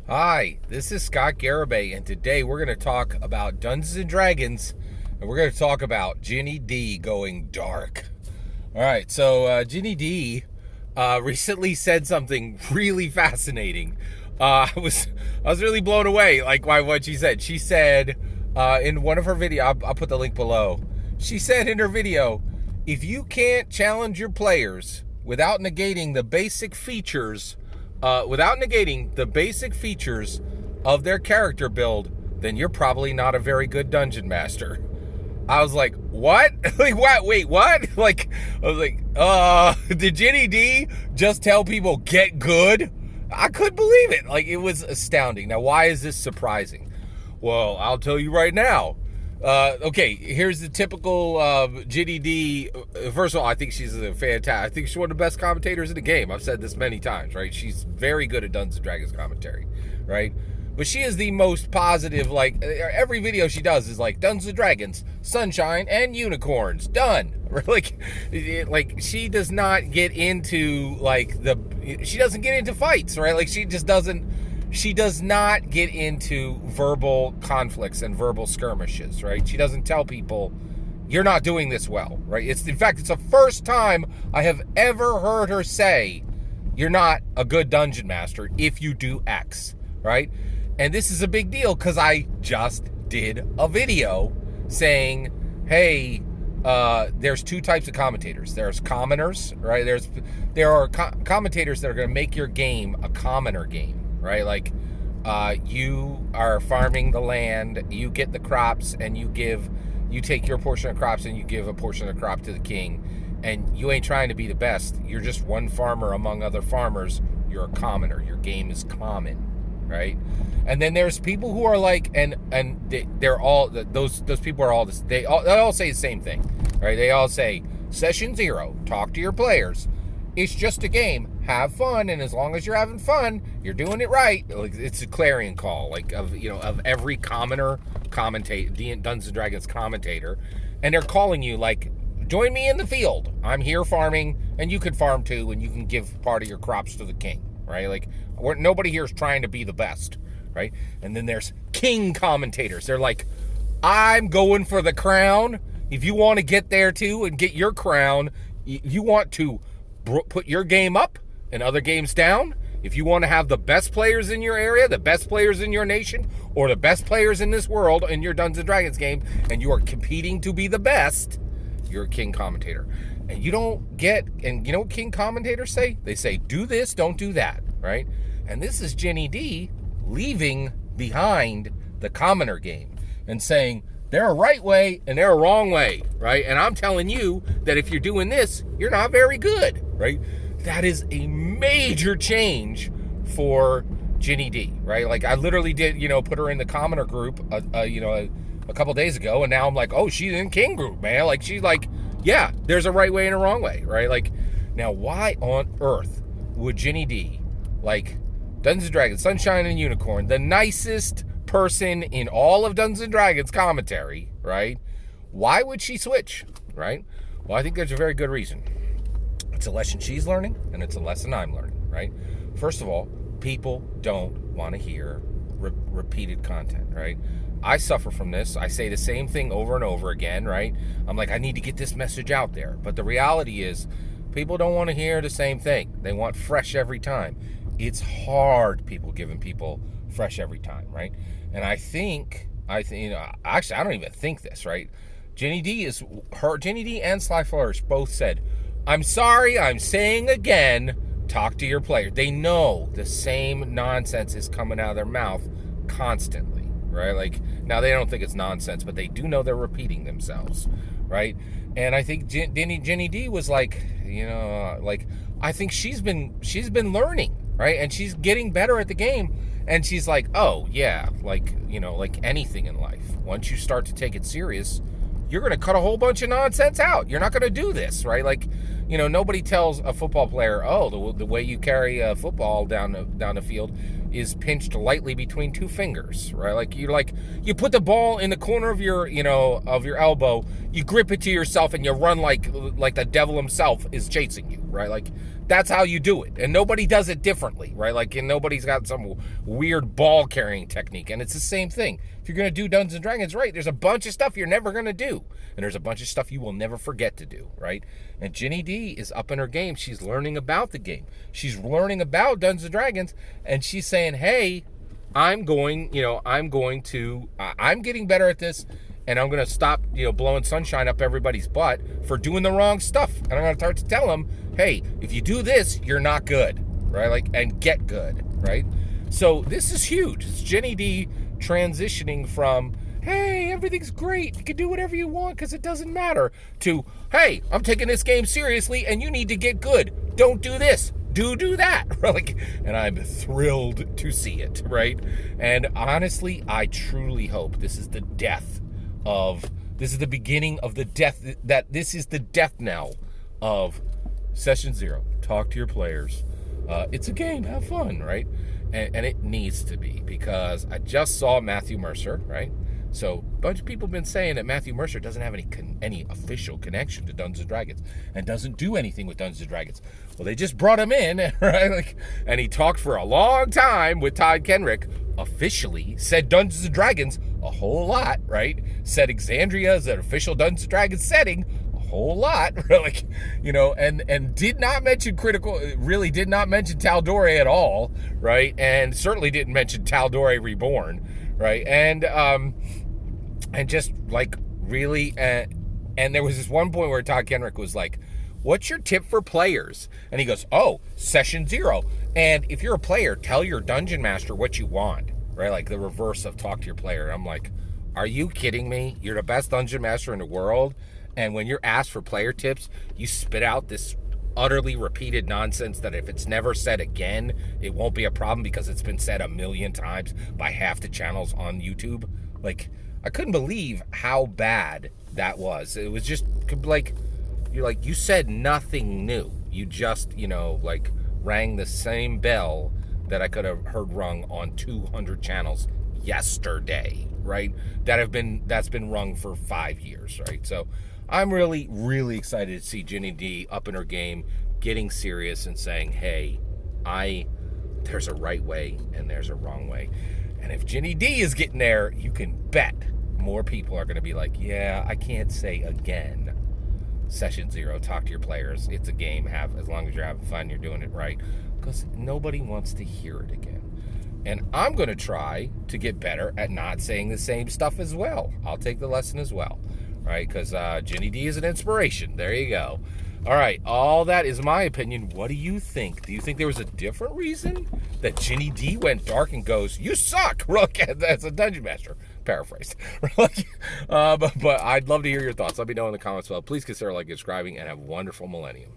Hi, this is Scott Garibay, and today we're going to talk about Dungeons and Dragons, and we're going to talk about Ginny D going dark. All right, so Ginny D recently said something really fascinating. I was really blown away, like by what she said. She said in one of her videos, I'll put the link below. She said in her video, if you can't challenge your players without negating the basic features. Of their character build, then you're probably not a very good dungeon master. I was like, what? Like, what? Wait, what? Like, I was like, did Ginny D just tell people get good? I couldn't believe it. Like, it was astounding. Now, why is this surprising? Well, I'll tell you right now. Okay, here's the typical Ginny D. First of all, I think she's a fantastic. I think she's one of the best commentators in the game. I've said this many times, right? She's very good at Dungeons and Dragons commentary, right? But she is the most positive. Like every video she does is like Dungeons and Dragons, sunshine and unicorns, done. Like she does not get into she doesn't get into fights, right? Like she does not get into verbal conflicts and verbal skirmishes, right? She doesn't tell people, you're not doing this well, right? In fact, it's the first time I have ever heard her say, you're not a good dungeon master if you do X, right? And this is a big deal because I just did a video saying, hey, there's two types of commentators. There's commoners, right? There are commentators that are going to make your game a commoner game. Right, like you are farming the land, you get the crops, and you take your portion of crops and you give a portion of the crop to the king, and you ain't trying to be the best. You're just one farmer among other farmers. You're a commoner. Your game is common, right? And then there's people who are like, and they're all those people are all this. They all say the same thing, right? They all say session 0, talk to your players. It's just a game. Have fun, and as long as you're having fun, you're doing it right. Like it's a clarion call, like of every commoner commentator, Dungeons and Dragons commentator, and they're calling you like, join me in the field. I'm here farming, and you can farm too, and you can give part of your crops to the king, right? Like nobody here is trying to be the best, right? And then there's king commentators. They're like, I'm going for the crown. If you want to get there too and get your crown, you want to put your game up and other games down. If you want to have the best players in your area, the best players in your nation, or the best players in this world in your Dungeons and Dragons game, and you are competing to be the best, you're a king commentator. And you know what king commentators say? They say, do this, don't do that, right? And this is Ginny D leaving behind the commoner game and saying, they're a right way and they're a wrong way, right? And I'm telling you that if you're doing this, you're not very good, right? That is a major change for Ginny D, right? Like I literally did, put her in the commoner group, a couple days ago, and now I'm like, oh, she's in king group, man. Like she's like, yeah, there's a right way and a wrong way, right? Like now, why on earth would Ginny D, like Dungeons and Dragons, Sunshine and Unicorn, the nicest person in all of Dungeons and Dragons commentary, right? Why would she switch, right? Well, I think there's a very good reason. It's a lesson she's learning, and it's a lesson I'm learning, right? First of all, people don't want to hear repeated content, right? I suffer from this. I say the same thing over and over again, right? I'm like, I need to get this message out there. But the reality is, people don't want to hear the same thing. They want fresh every time. It's hard, giving people fresh every time, right? And I think, actually, I don't even think this, right? Ginny D and Sly Flourish both said, I'm sorry, I'm saying again, talk to your player. They know the same nonsense is coming out of their mouth constantly, right? Like, now they don't think it's nonsense, but they do know they're repeating themselves, right? And I think Ginny D was like, I think she's been learning, right? And she's getting better at the game. And she's like, oh, yeah, like anything in life. Once you start to take it serious, you're going to cut a whole bunch of nonsense out. You're not going to do this, right? Like, nobody tells a football player, oh, the way you carry a football down the field is pinched lightly between two fingers, right? Like you put the ball in the corner of your elbow, you grip it to yourself, and you run like the devil himself is chasing you, right? Like That's how you do it. And nobody does it differently, right? Like, and nobody's got some weird ball carrying technique. And it's the same thing. If you're going to do Dungeons and Dragons, right, there's a bunch of stuff you're never going to do. And there's a bunch of stuff you will never forget to do, right? And Ginny D is up in her game. She's learning about the game. She's learning about Dungeons and Dragons. And she's saying, hey, I'm getting better at this. And I'm going to stop, blowing sunshine up everybody's butt for doing the wrong stuff. And I'm going to start to tell them, hey, if you do this, you're not good, right? Like, and get good, right? So this is huge. It's Ginny D transitioning from, hey, everything's great, you can do whatever you want because it doesn't matter, to, hey, I'm taking this game seriously and you need to get good. Don't do this. Do that. Like, and I'm thrilled to see it, right? And honestly, I truly hope this is the beginning of the death, that this is the death knell of Session Zero. Talk to your players. It's a game, have fun, right? And it needs to be, because I just saw Matthew Mercer, right? So a bunch of people have been saying that Matthew Mercer doesn't have any official connection to Dungeons & Dragons and doesn't do anything with Dungeons & Dragons. Well, they just brought him in, right? Like, and he talked for a long time with Todd Kenrick, officially said Dungeons & Dragons a whole lot, right? Said Exandria is an official Dungeons & Dragons setting a whole lot, like, and did not mention really did not mention Tal'Dorei at all, right? And certainly didn't mention Tal'Dorei Reborn, right? And just like really, and there was this one point where Todd Kenrick was like, what's your tip for players? And he goes, oh, Session Zero. And if you're a player, tell your dungeon master what you want, right? Like the reverse of talk to your player. And I'm like, are you kidding me? You're the best dungeon master in the world. And when you're asked for player tips, you spit out this utterly repeated nonsense that if it's never said again, it won't be a problem because it's been said 1,000,000 times by half the channels on YouTube. Like, I couldn't believe how bad that was. It was just like, you said nothing new. You just, rang the same bell that I could have heard rung on 200 channels yesterday, right? That's been rung for 5 years, right? So I'm really, really excited to see Ginny D up in her game, getting serious and saying, hey, there's a right way and there's a wrong way. And if Ginny D is getting there, you can bet more people are going to be like, yeah, I can't say again. Session Zero, talk to your players. It's a game. As long as you're having fun, you're doing it right. Because nobody wants to hear it again. And I'm going to try to get better at not saying the same stuff as well. I'll take the lesson as well, right? Because Ginny D is an inspiration. There you go. All right, all that is my opinion. What do you think? Do you think there was a different reason that Ginny D went dark and goes, you suck? Look, that's a dungeon master. Paraphrased. But I'd love to hear your thoughts. Let me know in the comments below. Please consider liking and subscribing, and have a wonderful millennium.